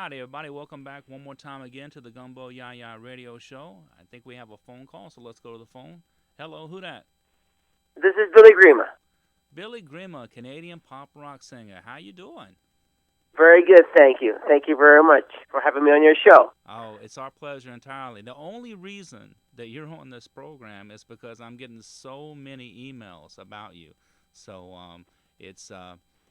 Howdy, everybody. Welcome back one more time again to the Gumbo YaYa Radio Show. I think we have a phone call, so let's go to the phone. Hello, who that? This is Billy Grima. Billy Grima, Canadian pop rock singer. How you doing? Very good, thank you. Thank you very much for having me on your show. Oh, it's our pleasure entirely. The only reason that you're on this program is because I'm getting so many emails about you. So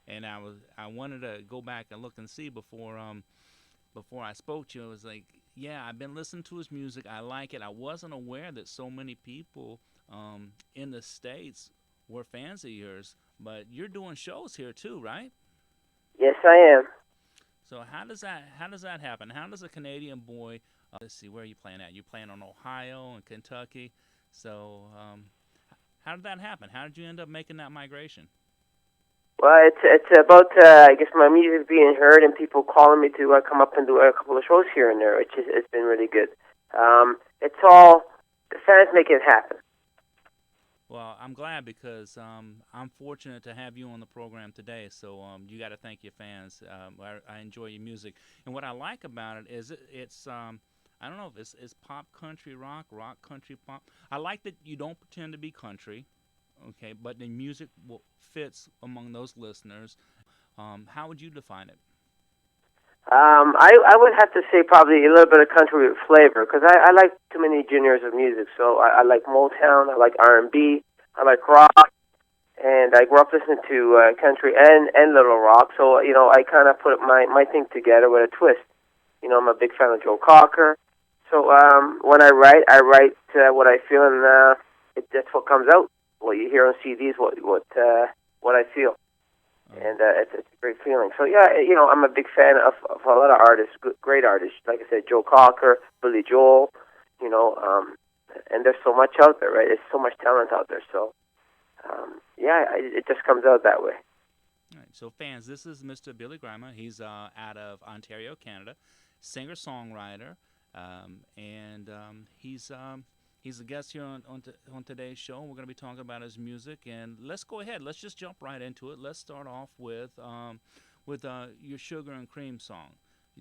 and I wanted to go back and look and see before I spoke to you. It was like, yeah, I've been listening to his music. I like it. I wasn't aware that so many people in the States were fans of yours, but you're doing shows here too, right? Yes, I am. So how does that happen? How does a Canadian boy? Let's see, where are you playing at? You playing on Ohio and Kentucky. So how did that happen? How did you end up making that migration? Well, it's about I guess my music being heard and people calling me to come up and do a couple of shows here and there, which it's been really good. It's all the fans make it happen. Well, I'm glad because I'm fortunate to have you on the program today. So you got to thank your fans. I enjoy your music, and what I like about it is it's I don't know if it's pop country rock country pop. I like that you don't pretend to be country, okay, but the music fits among those listeners. How would you define it? I would have to say probably a little bit of country with flavor because I like too many genres of music. So I like Motown, I like R&B, I like rock, and I grew up listening to country and little rock. So I kind of put my thing together with a twist. I'm a big fan of Joe Cocker. So when I write what I feel, and that's what comes out. What you hear on CDs, what I feel. And it's a great feeling. So, yeah, I'm a big fan of a lot of artists, great artists. Like I said, Joe Cocker, Billy Joel, and there's so much out there, right? There's so much talent out there. So, it just comes out that way. All right. So, fans, this is Mr. Billy Grima. He's out of Ontario, Canada, singer-songwriter, and he's a guest here on today's show. We're going to be talking about his music, and let's go ahead. Let's just jump right into it. Let's start off with your Sugar and Cream song.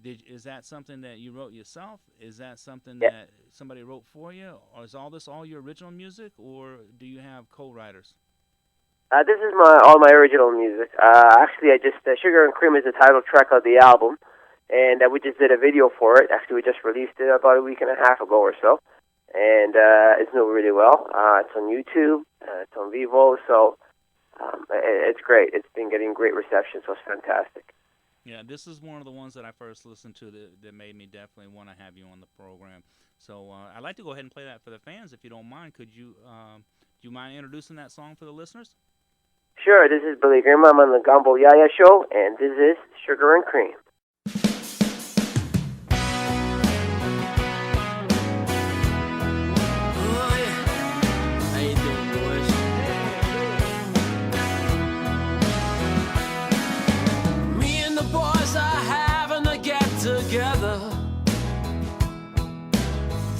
Is that something that you wrote yourself? Is that something that somebody wrote for you? Or is all this all your original music, or do you have co-writers? This is all my original music. Actually, Sugar and Cream is the title track of the album, and we just did a video for it. Actually, we just released it about a week and a half ago or so. And it's doing really well. It's on YouTube. It's on Vivo. So it's great. It's been getting great reception, so it's fantastic. Yeah, this is one of the ones that I first listened to that made me definitely want to have you on the program. So I'd like to go ahead and play that for the fans, if you don't mind. Could you do you mind introducing that song for the listeners? Sure. This is Billy Grima. I'm on the Gumbo YaYa Show, and this is Sugar and Cream.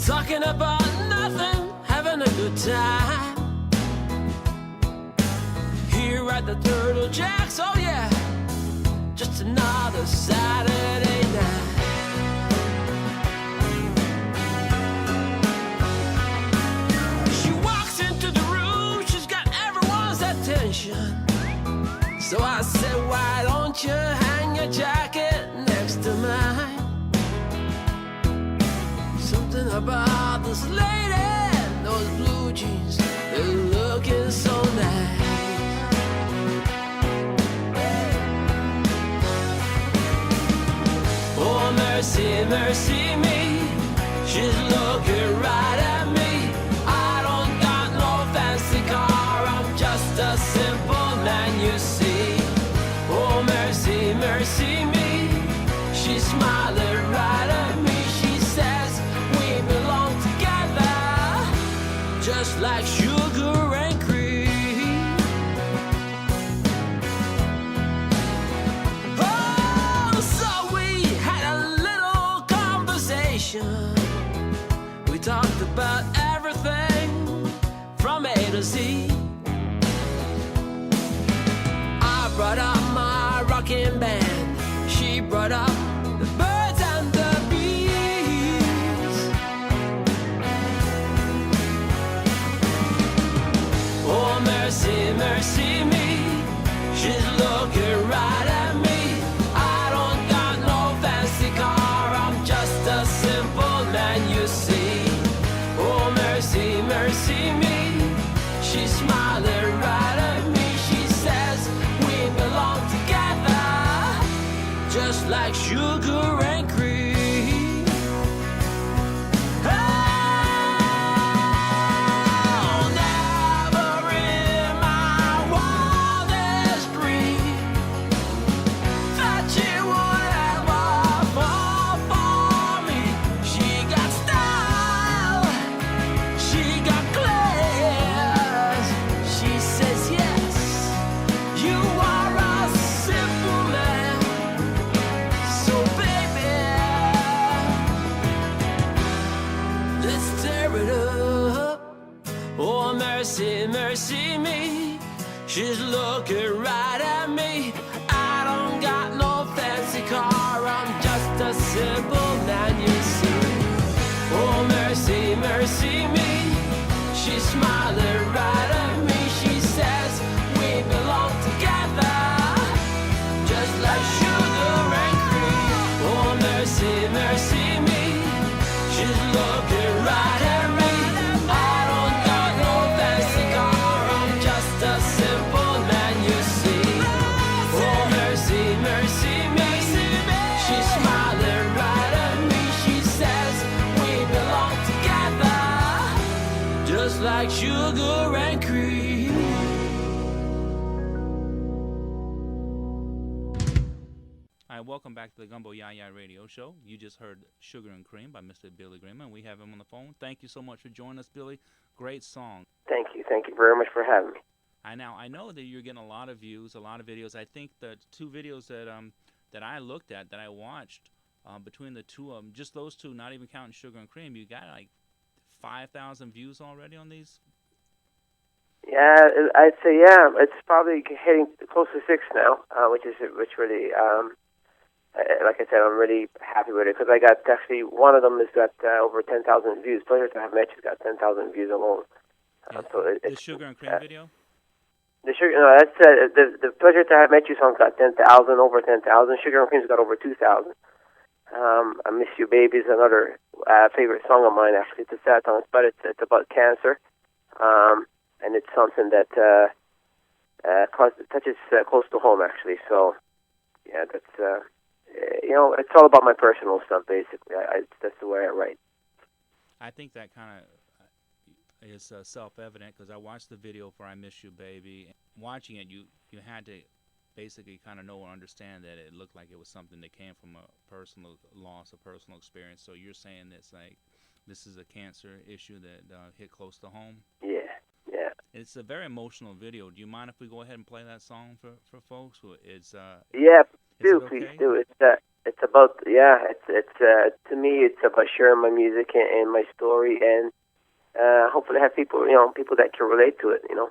Talking about nothing, having a good time. Here at the Turtle Jacks, oh yeah, just another Saturday night. She walks into the room, she's got everyone's attention. So I said, why don't you hang your jacket next to mine? Something about this lady, those blue jeans, they're looking so nice. Oh, mercy, mercy me, she's looking right at me. I don't got no fancy car, I'm just a simple man, you see. Oh, mercy, mercy me, she's smiling right at me. Just like sugar and cream. Oh, so we had a little conversation. We talked about everything from A to Z. I brought up my rocking band. She brought up the birds like sugar and cream. Oh, never in my wildest dream thought she would ever fall for me. She got style, she got class. She says yes, you are a simple man. So baby, let's tear it up. Oh mercy, mercy me, she's looking right at me. I don't got no fancy car, I'm just a simple man, you see. Oh mercy, mercy me, she's smiling right at me. She says we belong together, just like sugar and cream. Oh mercy, mercy me, she's looking right at me. I don't got no fancy car, I'm just a simple man, you see. Oh mercy, mercy me, she's smiling right at me. She says we belong together, just like sugar and cream. Hi, welcome back to the Gumbo YaYa Radio Show. You just heard Sugar and Cream by Mr. Billy Grima, and we have him on the phone. Thank you so much for joining us, Billy. Great song. Thank you very much for having me. I know that you're getting a lot of views, a lot of videos. I think the two videos that I looked at, that I watched, between the two of them, just those two, not even counting Sugar and Cream, you got like 5,000 views already on these. Yeah, I'd say it's probably heading close to 6 now, which really, like I said, I'm really happy with it because I got actually one of them has got over 10,000 views. Pleasure to Have Met You's got 10,000 views alone. The Sugar and Cream video. The sugar, no, that's the Pleasure to Have Met You song's got 10,000, over 10,000. Sugar and Cream's got over 2,000. I Miss You Baby is another favorite song of mine. Actually, it's a sad song, but it's about cancer, and it's something that touches close to home. Actually, so yeah, that's it's all about my personal stuff basically. That's the way I write. I think that kind of is self-evident because I watched the video for I Miss You Baby. Watching it, you had to basically kind of know or understand that it looked like it was something that came from a personal loss, a personal experience. So you're saying this is a cancer issue that hit close to home? Yeah. It's a very emotional video. Do you mind if we go ahead and play that song for folks? Please do. It's about to me it's about sharing my music and my story, and hopefully have people that can relate to it. All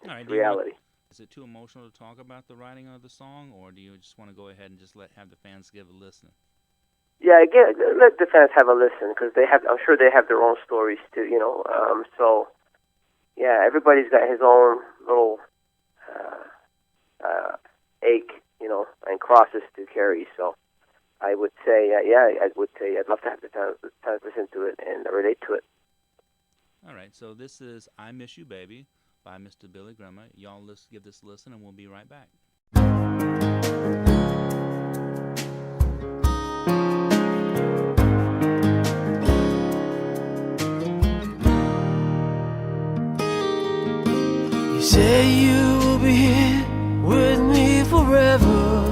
right, reality. Is it too emotional to talk about the writing of the song, or do you just want to go ahead and just have the fans give a listen? Yeah, again, let the fans have a listen because I'm sure they have their own stories too. So yeah, everybody's got his own little ache, and crosses to carry. So I would say, I'd love to have the fans listen to it and relate to it. All right, so this is I Miss You Baby by Mr. Billy Grima. Y'all give this a listen, and we'll be right back. You say you will be here with me forever.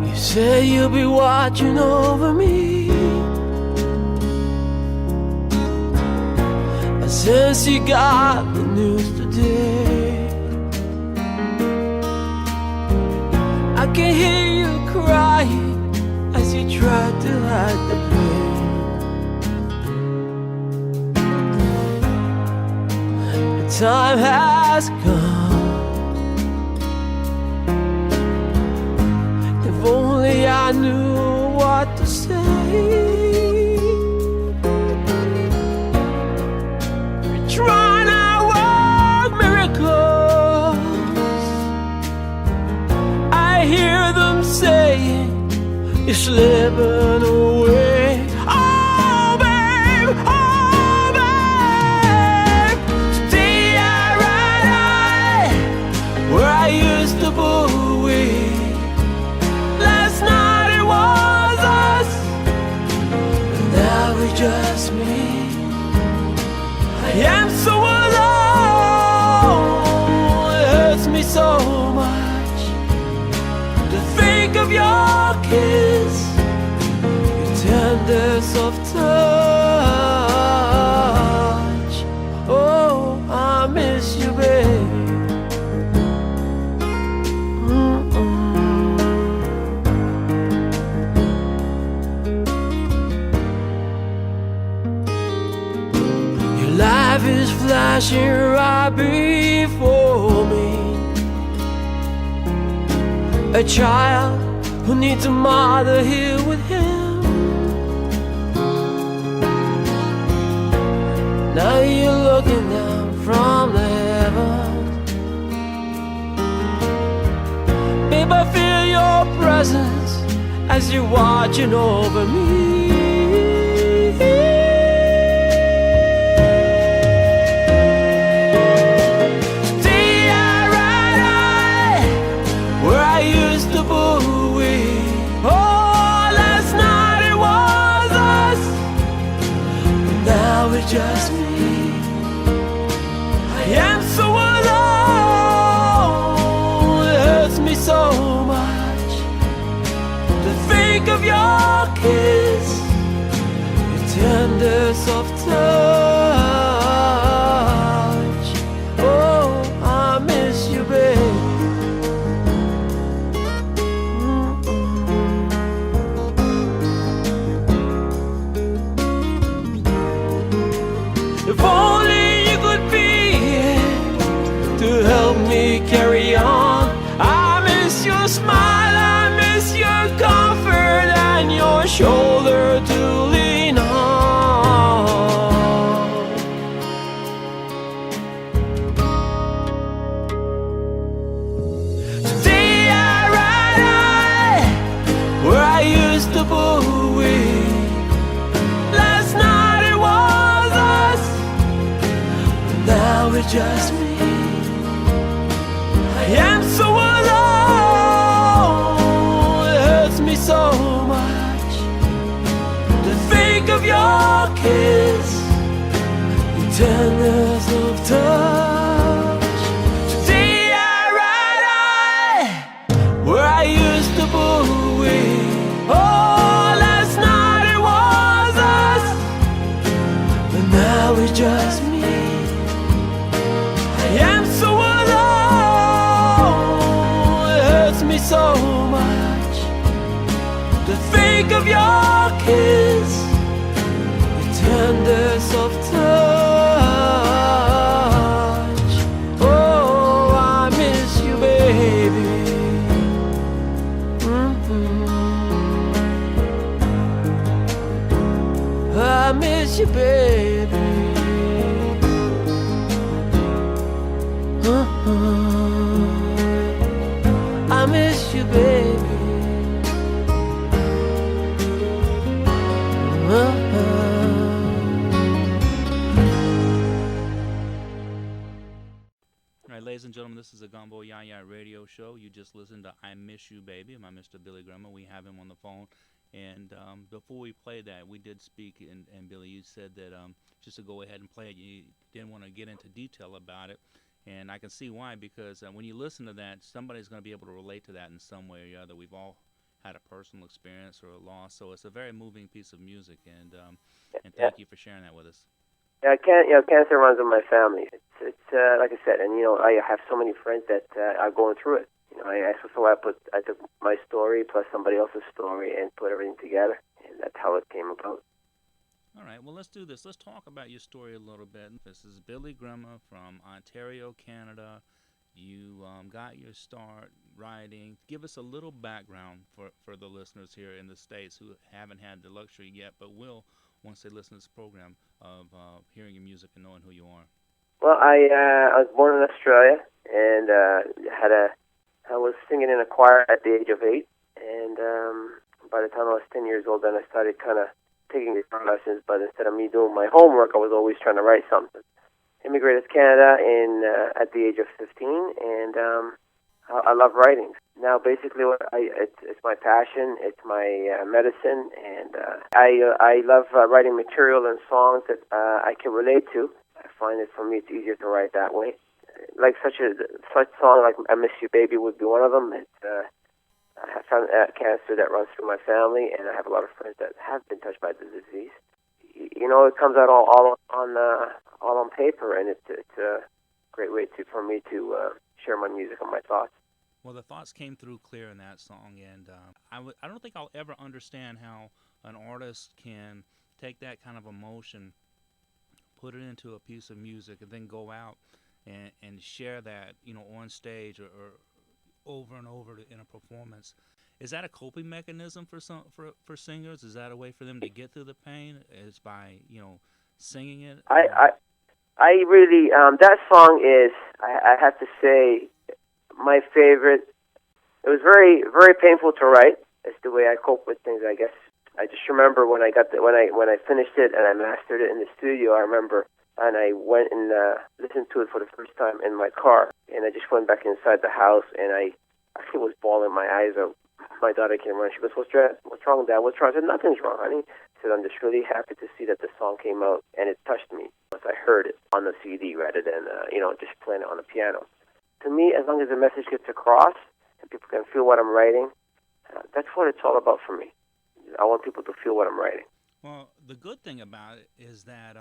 You say you'll be watching over me. Since you got the news today, I can hear you crying as you try to hide the pain. The time has come. If only I knew what to say. Trying to work miracles, I hear them saying you're slipping away. Oh babe, today I ride where I used to bull with so much to think of your kiss, your tender soft touch. Oh, I miss you, babe. Your life is flashing right before me. A child who needs a mother here with him. Now you're looking down from the heavens. Babe, I feel your presence as you're watching over me. Just me. I am so alone. It hurts me so much to think of your kiss, your tender soft touch. Oh, I miss you, babe. If only you could be here to help me carry on. I miss your smile, I miss your comfort and your shoulder to lean on. Today I ride where I used to buoy. Last night it was us. Now it's just me. I am so alone. It hurts me so much to think of your kiss, your tenderness of touch. Today I ride where I used to buoy. Oh, last night it was us, but now it's just me. I am so alone. It hurts me so much to think of your kiss, your tender soft touch. Oh, I miss you, baby. I miss you, baby. I miss you, baby. All right, ladies and gentlemen, this is the Gumbo YaYa Radio Show. You just listened to I Miss You, Baby, by Mr. Billy Grima. We have him on the phone. And before we play that, we did speak, and Billy, you said that just to go ahead and play it, you didn't want to get into detail about it. And I can see why, because when you listen to that, somebody's going to be able to relate to that in some way or the other. We've all had a personal experience or a loss, so it's a very moving piece of music, and thank you for sharing that with us. Yeah, cancer runs in my family. It's like I said, and I have so many friends that are going through it. I took my story plus somebody else's story and put everything together, and that's how it came about. All right, well, let's do this. Let's talk about your story a little bit. This is Billy Grima from Ontario, Canada. You got your start writing. Give us a little background for the listeners here in the States who haven't had the luxury yet, but will once they listen to this program of hearing your music and knowing who you are. Well, I was born in Australia, and I was singing in a choir at the age of 8, and by the time I was 10 years old, then I started kind of taking guitar lessons, but instead of me doing my homework, I was always trying to write something. Immigrated to Canada at the age of 15, and I love writing. Now, basically, it's my passion, it's my medicine, and I love writing material and songs that I can relate to. I find it, for me, it's easier to write that way. like such song like "I Miss You, Baby" would be one of them. I have found cancer that runs through my family, and I have a lot of friends that have been touched by the disease. You know, it comes out all on paper, and it's a great way for me to share my music and my thoughts. Well, the thoughts came through clear in that song, and I don't think I'll ever understand how an artist can take that kind of emotion, put it into a piece of music, and then go out and share that, you know, on stage or over and over in a performance. Is that a coping mechanism for singers? Is that a way for them to get through the pain? Is by, you know, singing it? I really that song is, I have to say, my favorite. It was very, very painful to write. It's the way I cope with things, I guess. I just remember when I finished it and I mastered it in the studio. I remember, and I went and listened to it for the first time in my car, and I just went back inside the house, and I actually was bawling my eyes out. My daughter came around. She goes, "What's wrong, Dad? What's wrong?" I said, "Nothing's wrong, honey." I said, "I'm just really happy to see that the song came out, and it touched me once I heard it on the CD rather than just playing it on the piano." To me, as long as the message gets across and people can feel what I'm writing, that's what it's all about for me. I want people to feel what I'm writing. Well, the good thing about it is that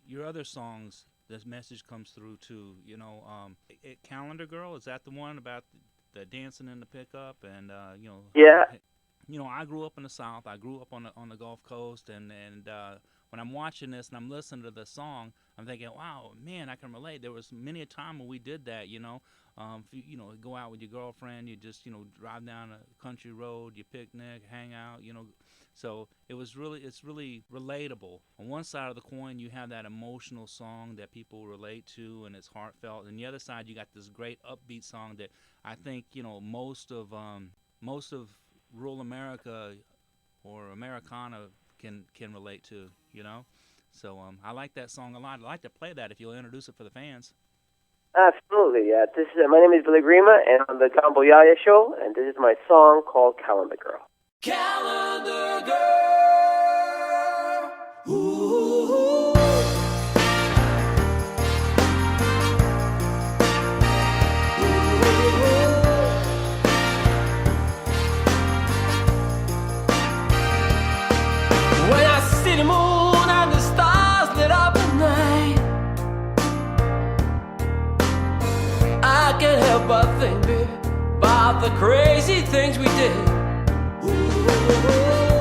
your other songs, this message comes through too. You know, Calendar Girl, is that the one about the dancing in the pickup? And Yeah. You know, I grew up in the South. I grew up on the Gulf Coast, and when I'm watching this and I'm listening to the song, I'm thinking, wow, man, I can relate. There was many a time when we did that, you know. Go out with your girlfriend, you just, drive down a country road, you picnic, hang out, So it's really relatable. On one side of the coin, you have that emotional song that people relate to, and it's heartfelt. And the other side, you got this great upbeat song that I think, most of rural America or Americana can relate to, So I like that song a lot. I'd like to play that if you'll introduce it for the fans. Absolutely, yeah. My name is Billy Grima, and I'm the Gumbo YaYa Show, and this is my song called Calendar Girl. Calendar Girl. Ooh. When I see the moon and the stars lit up at night, I can't help but think, baby, about the crazy things we did.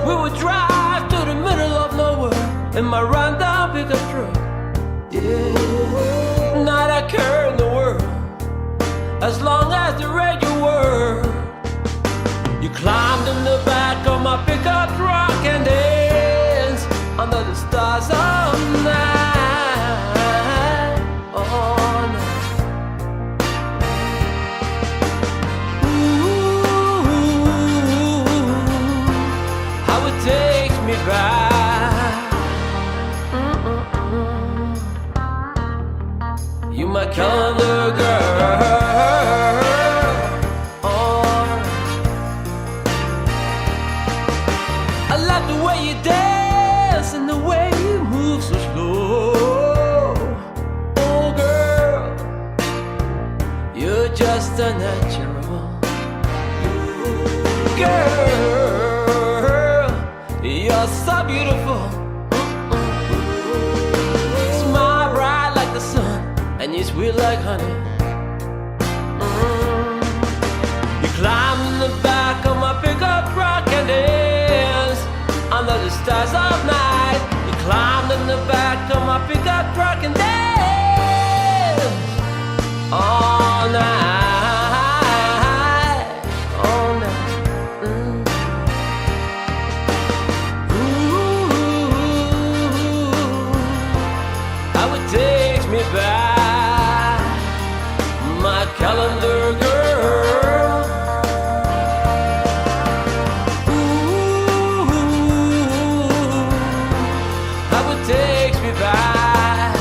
We would drive to the middle of nowhere in my rundown pickup truck. Yeah, not a care in the world, as long as the radio were. You climbed in the back of my pickup truck and danced under the stars all night, all night. How it takes me back. You my calendar girl. I like the way you dance and the way you move so slow. Oh girl, you're just a natural. Girl, you're so beautiful. Smile bright like the sun, and you're sweet like honey. You climb in the back of my pickup truck and dance under the stars of night. You climbed in the back of my pickup truck and dance all night, all night. Ooh, how it takes me back, my calendar girl. Takes me back,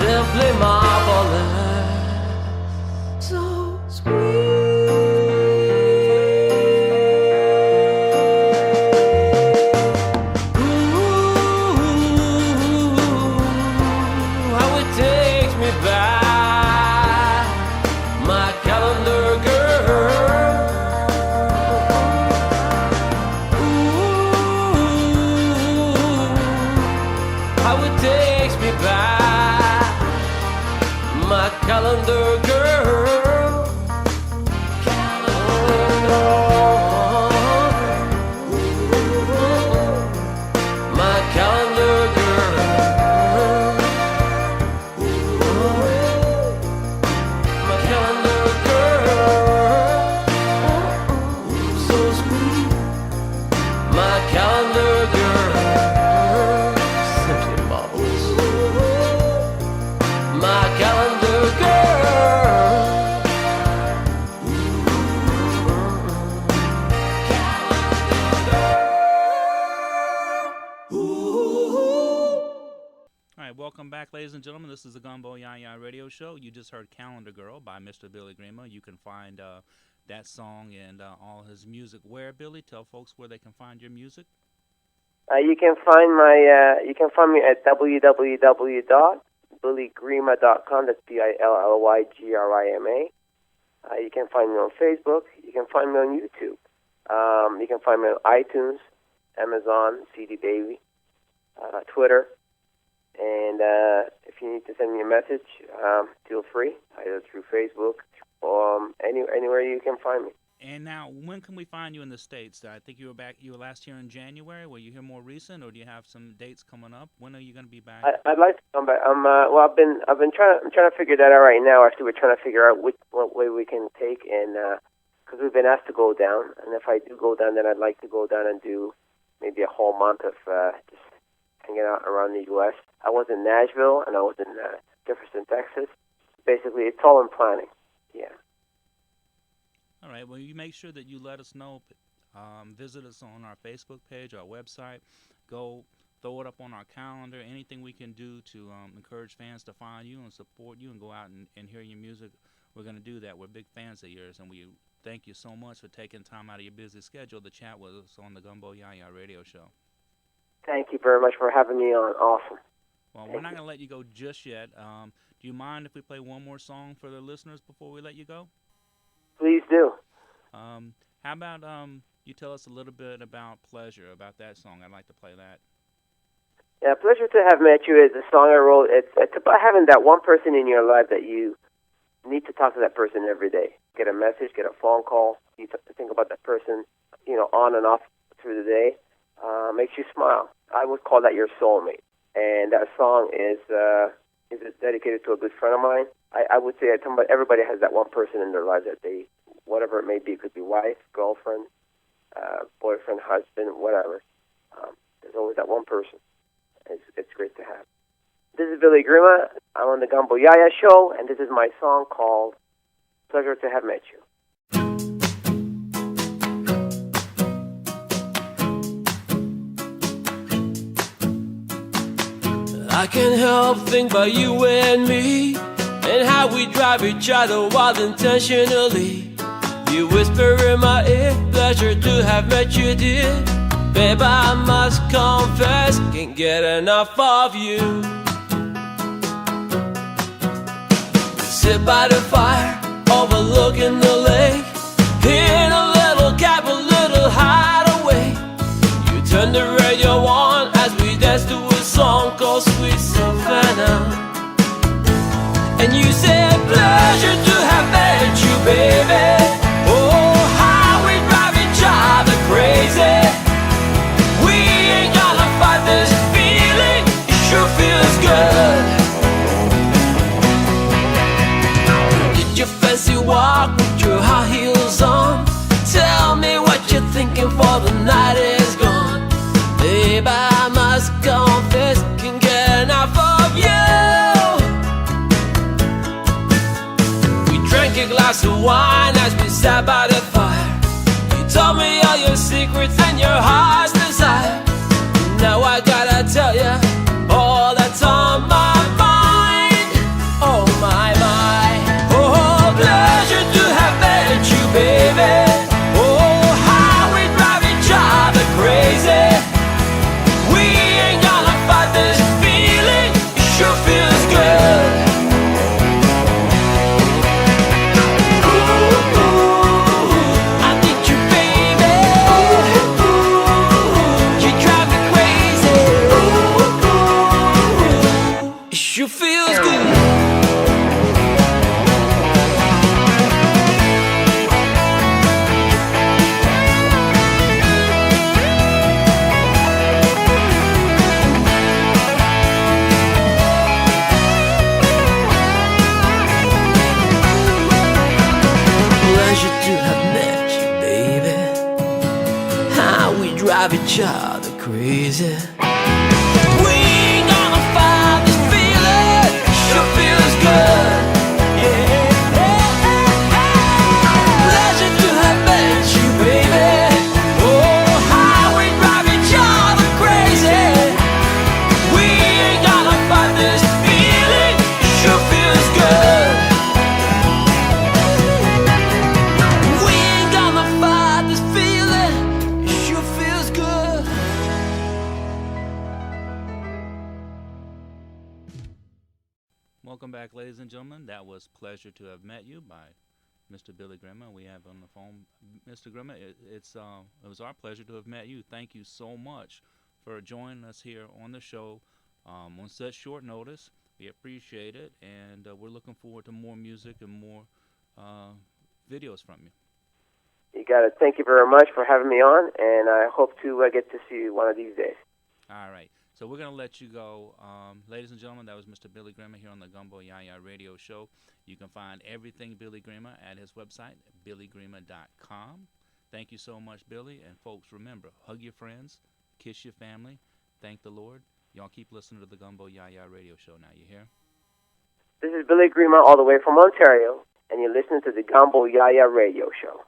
simply marvelous, so sweet. Ooh, how it takes me back, my calendar girl. Ooh, how it takes me back, my calendar girl. My calendar girl. My calendar girl. So sweet. My calendar girl. Simply marvelous. My calendar girl. All right, welcome back, ladies and gentlemen. This is the Gumbo YaYa Radio Show. You just heard Calendar Girl by Mr. Billy Grima. You can find that song and all his music where, Billy? Tell folks where they can find your music. You can find me at www.billygrima.com. That's BILLYGRIMA. You can find me on Facebook. You can find me on YouTube. You can find me on iTunes, Amazon, CD Baby, Twitter. And if you need to send me a message, feel free, either through Facebook or anywhere you can find me. And now, when can we find you in the States? I think you were last here in January. Were you here more recent, or do you have some dates coming up? When are you going to be back? I'd like to come back. I'm I've been trying to figure that out right now. Actually, we're trying to figure out what way we can take, and because we've been asked to go down, and if I do go down, then I'd like to go down and do maybe a whole month of just hanging out around the U.S. I was in Nashville, and I was in Jefferson, Texas. Basically, it's all in planning. Yeah. All right. Well, you make sure that you let us know. Visit us on our Facebook page, our website. Go throw it up on our calendar. Anything we can do to encourage fans to find you and support you and go out and hear your music, we're going to do that. We're big fans of yours, and we thank you so much for taking time out of your busy schedule to chat with us on the Gumbo YaYa Radio Show. Thank you very much for having me on. Awesome. Well, we're not going to let you go just yet. Do you mind if we play one more song for the listeners before we let you go? Please do. How about you tell us a little bit about Pleasure, about that song? I'd like to play that. Yeah, Pleasure to Have Met You is a song I wrote. It's about having that one person in your life that you need to talk to that person every day. Get a message, get a phone call. You think about that person, on and off through the day. Makes you smile. I would call that your soulmate. And that song is dedicated to a good friend of mine. I would say everybody has that one person in their life that they, whatever it may be, it could be wife, girlfriend, boyfriend, husband, whatever. There's always that one person. It's great to have. This is Billy Grima. I'm on the Gumbo YaYa Show, and this is my song called Pleasure to Have Met You. I can't help think about you and me, and how we drive each other wild intentionally. You whisper in my ear, pleasure to have met you, dear. Babe, I must confess, can't get enough of you. Sit by the fire, overlooking the lake, in a little cab, a little hideaway. You turn the radio on as we dance to a song called Sweet Savannah. And you said, pleasure to have met you, baby. Oh, how we drive each other crazy. We ain't gonna fight this feeling, it sure feels good. Did you fancy walk with your high heels on? Tell me what you're thinking for the night is gone. Babe, I must confess, can't get enough of you. We drank a glass of wine as we sat by the fire. You told me all your secrets and your heart's desire. Now I gotta tell you all that's on my mind. sure feels good. Drive each other crazy. We ain't gonna fight this feeling. Sure feels good. Yeah. Pleasure to have met you, baby. Oh, how we drive each other crazy. We ain't gonna fight this feeling. Sure feels good. We ain't gonna fight this feeling. Sure feels good. Welcome back, ladies and gentlemen. That was Pleasure to Have Met You by Mr. Billy Grima. We have on the phone Mr. Grima. It was our pleasure to have met you. Thank you so much for joining us here on the show on such short notice. We appreciate it, and we're looking forward to more music and more videos from you. You got it. Thank you very much for having me on, and I hope to get to see you one of these days. All right. So we're going to let you go. Ladies and gentlemen, that was Mr. Billy Grima here on the Gumbo YaYa Radio Show. You can find everything Billy Grima at his website, billygrima.com. Thank you so much, Billy. And folks, remember, hug your friends, kiss your family, thank the Lord. Y'all keep listening to the Gumbo YaYa Radio Show now. You hear? This is Billy Grima all the way from Ontario, and you're listening to the Gumbo YaYa Radio Show.